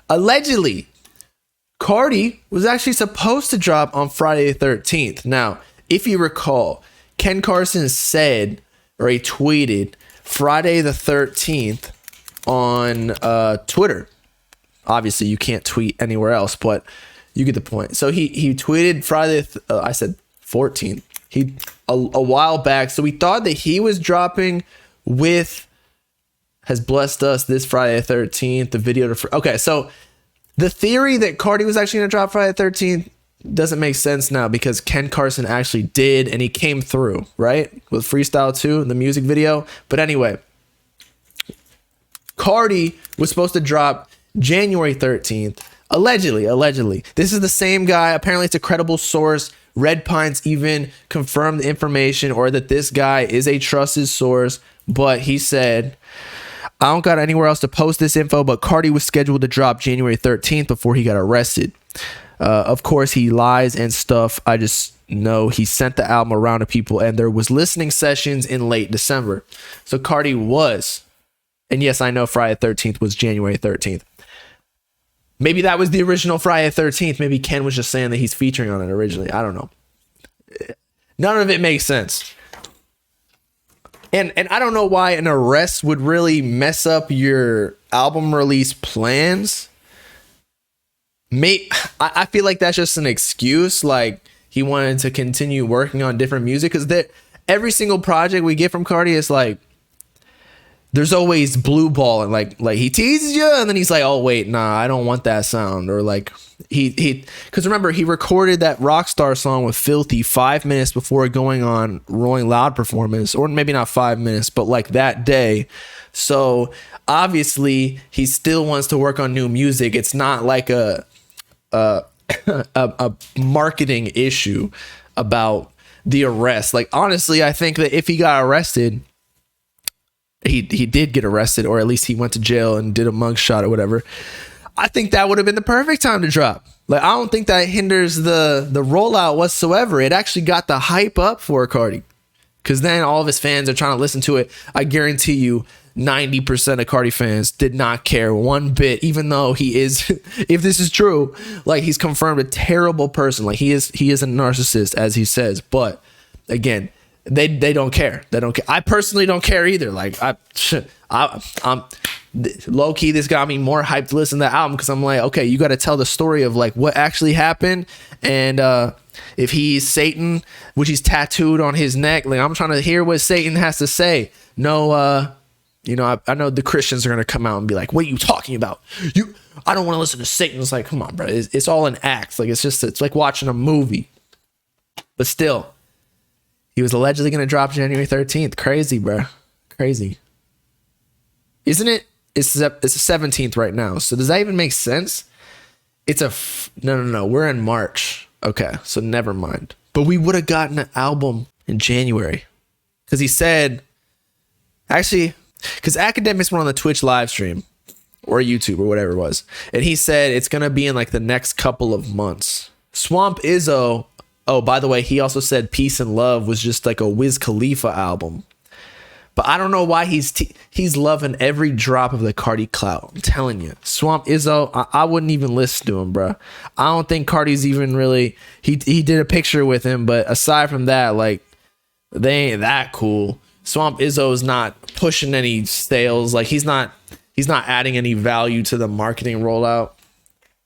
Allegedly, Cardi was actually supposed to drop on Friday the 13th. Now, if you recall, Ken Carson said, or he tweeted Friday the 13th on Twitter. Obviously, you can't tweet anywhere else, but you get the point. So he tweeted Friday, I said 14th. A while back. So we thought that he was dropping with Has Blessed Us this Friday the 13th. The video to okay, so the theory that Cardi was actually going to drop Friday the 13th doesn't make sense now because Ken Carson actually did, and he came through, right? With Freestyle 2, the music video. But anyway, Cardi was supposed to drop January 13th. Allegedly. This is the same guy. Apparently, it's a credible source. Red Pines even confirmed the information, or that this guy is a trusted source. But he said, I don't got anywhere else to post this info, but Cardi was scheduled to drop January 13th before he got arrested. Of course, he lies and stuff. I just know he sent the album around to people, and there was listening sessions in late December. So Cardi was, and yes, I know Friday the 13th was January 13th. Maybe that was the original Friday the 13th. Maybe Ken was just saying that he's featuring on it originally. I don't know. None of it makes sense. And I don't know why an arrest would really mess up your album release plans. I feel like that's just an excuse. Like he wanted to continue working on different music, because every single project we get from Cardi is like, there's always blue ball, and like he teases you and then he's like, oh wait, nah, I don't want that sound. Or like because remember, he recorded that Rockstar song with Filthy 5 minutes before going on Rolling Loud performance, or maybe not 5 minutes, but like that day. So obviously he still wants to work on new music. It's not like a marketing issue about the arrest. Like honestly, I think that if he got arrested, he did get arrested, or at least he went to jail and did a mugshot or whatever, I think that would have been the perfect time to drop. Like I don't think that hinders the rollout whatsoever. It actually got the hype up for Cardi, because then all of his fans are trying to listen to it. I guarantee you 90% of Cardi fans did not care one bit, even though he is, if this is true, like he's confirmed a terrible person. Like he is a narcissist, as he says. But again, they don't care. They don't care. I personally don't care either. Like I'm low key, this got me more hyped to listen to the album, because I'm like, okay, you got to tell the story of like what actually happened. And if he's Satan, which he's tattooed on his neck, like I'm trying to hear what Satan has to say. No, I know the Christians are gonna come out and be like, what are you talking about? I don't want to listen to Satan. It's like, come on, bro. It's all an act. Like it's like watching a movie. But still, he was allegedly going to drop January 13th. Crazy, bro. Crazy. Isn't it? It's the 17th right now. So does that even make sense? No. We're in March. Okay. So never mind. But we would have gotten an album in January. Because he said, actually, because Academics went on the Twitch live stream or YouTube or whatever it was. And he said it's going to be in like the next couple of months. Swamp Izzo. Oh, by the way, he also said Peace and Love was just like a Wiz Khalifa album. But I don't know why he's loving every drop of the Cardi clout. I'm telling you. Swamp Izzo, I wouldn't even listen to him, bro. I don't think Cardi's even really... He did a picture with him, but aside from that, like, they ain't that cool. Swamp Izzo is not pushing any sales. Like, he's not adding any value to the marketing rollout.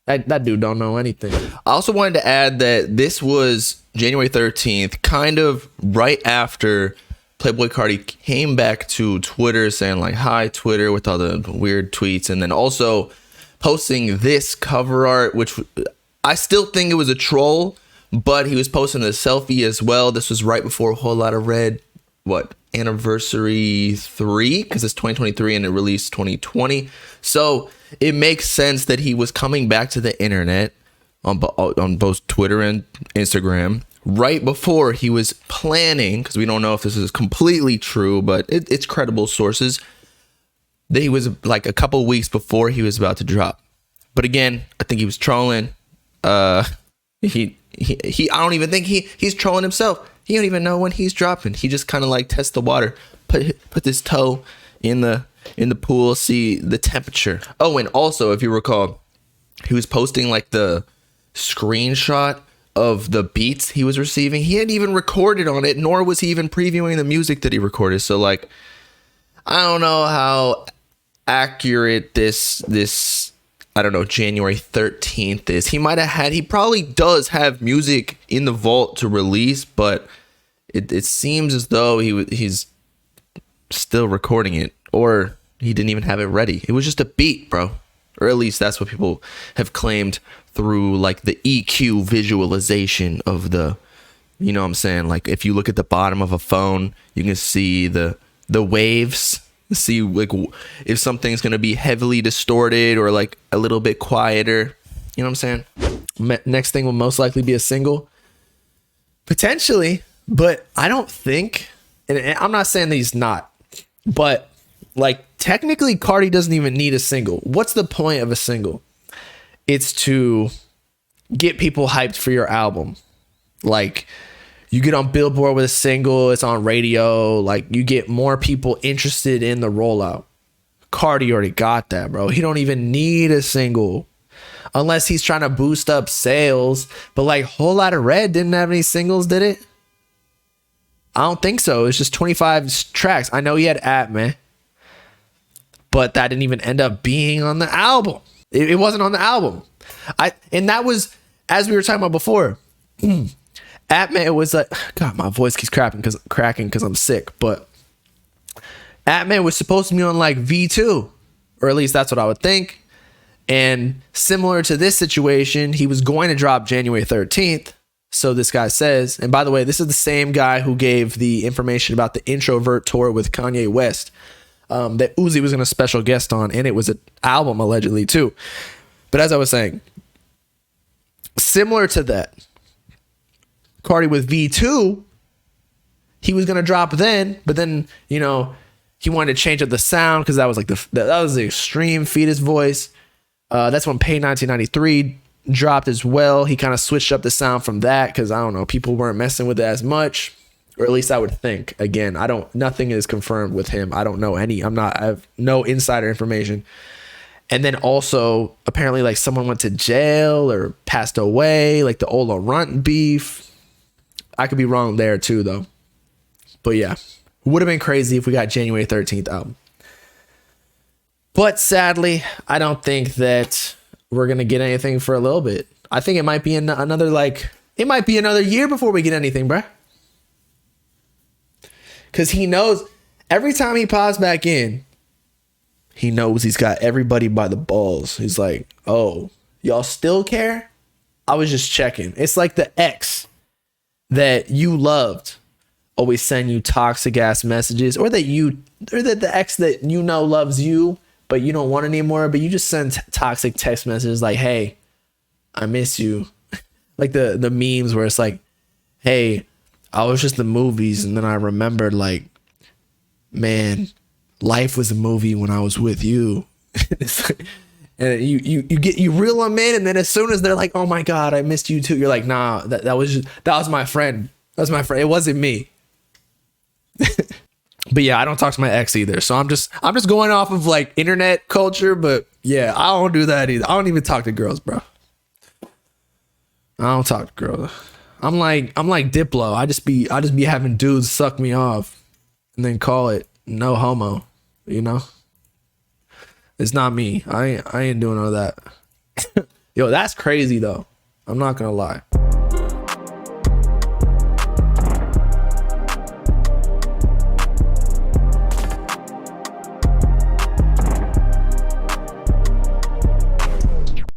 That dude don't know anything. I also wanted to add that this was January 13th, kind of right after Playboi Carti came back to Twitter saying like, hi Twitter, with all the weird tweets, and then also posting this cover art, which I still think it was a troll, but he was posting a selfie as well. This was right before a Whole Lot of Red, Anniversary 3, because it's 2023 and it released 2020. So it makes sense that he was coming back to the internet on both Twitter and Instagram right before he was planning, because we don't know if this is completely true, but it's credible sources, that he was like a couple weeks before he was about to drop. But again, I think he was trolling. I don't even think he's trolling himself. He don't even know when he's dropping. He just kind of like tests the water, put his toe in the in the pool, see the temperature. Oh, and also, if you recall, he was posting like the screenshot of the beats he was receiving. He hadn't even recorded on it, nor was he even previewing the music that he recorded. So like, I don't know how accurate this I don't know, January 13th is. He probably does have music in the vault to release, but it seems as though he's still recording it, or he didn't even have it ready. It was just a beat, bro. Or at least that's what people have claimed through like the EQ visualization of the, you know what I'm saying? Like if you look at the bottom of a phone, you can see the waves, see like if something's going to be heavily distorted or like a little bit quieter. You know what I'm saying? Next thing will most likely be a single. Potentially, but I don't think, and I'm not saying that he's not, but like technically Cardi doesn't even need a single. What's the point of a single? It's to get people hyped for your album. Like you get on Billboard with a single, it's on radio, like you get more people interested in the rollout. Cardi already got that, bro. He don't even need a single unless he's trying to boost up sales. But like Whole Lotta Red didn't have any singles, did it? I don't think so. It's just 25 tracks. I know he had Man, but that didn't even end up being on the album. It wasn't on the album. And that was, as we were talking about before, Man, it was like, God, my voice keeps cracking because I'm sick. But Man was supposed to be on like V2, or at least that's what I would think. And similar to this situation, he was going to drop January 13th. So this guy says, and by the way, this is the same guy who gave the information about the Introvert tour with Kanye West that Uzi was going to special guest on, and it was an album allegedly too. But as I was saying, similar to that, Cardi with V2, he was going to drop then, but then, you know, he wanted to change up the sound because that was like that was the extreme fetus voice. That's when Pay 1993 dropped as well. He kind of switched up the sound from that because I don't know, people weren't messing with it as much, or at least I would think. Again, nothing is confirmed with him. I don't know I have no insider information. And then also apparently like someone went to jail or passed away, like the Ola Runt beef. I could be wrong there too though. But yeah, would have been crazy if we got January 13th album. But sadly, I don't think that we're going to get anything for a little bit. I think it might be another year before we get anything, bruh. Because he knows every time he pops back in, he knows he's got everybody by the balls. He's like, oh, y'all still care? I was just checking. It's like the ex that you loved always send you toxic ass messages, or that the ex that you know loves you, but you don't want anymore, but you just send toxic text messages like, hey, I miss you. Like the memes where it's like, hey, I was just the movies, and then I remembered like, man, life was a movie when I was with you. And you reel them in, and then as soon as they're like, oh my God, I missed you too, you're like, nah, that was my friend. That's my friend. It wasn't me. But yeah, I don't talk to my ex either. So I'm just going off of like internet culture. But yeah, I don't do that either. I don't even talk to girls, bro. I don't talk to girls. I'm like Diplo. I just be having dudes suck me off and then call it no homo, you know? It's not me. I ain't doing all that. Yo, that's crazy though. I'm not gonna lie.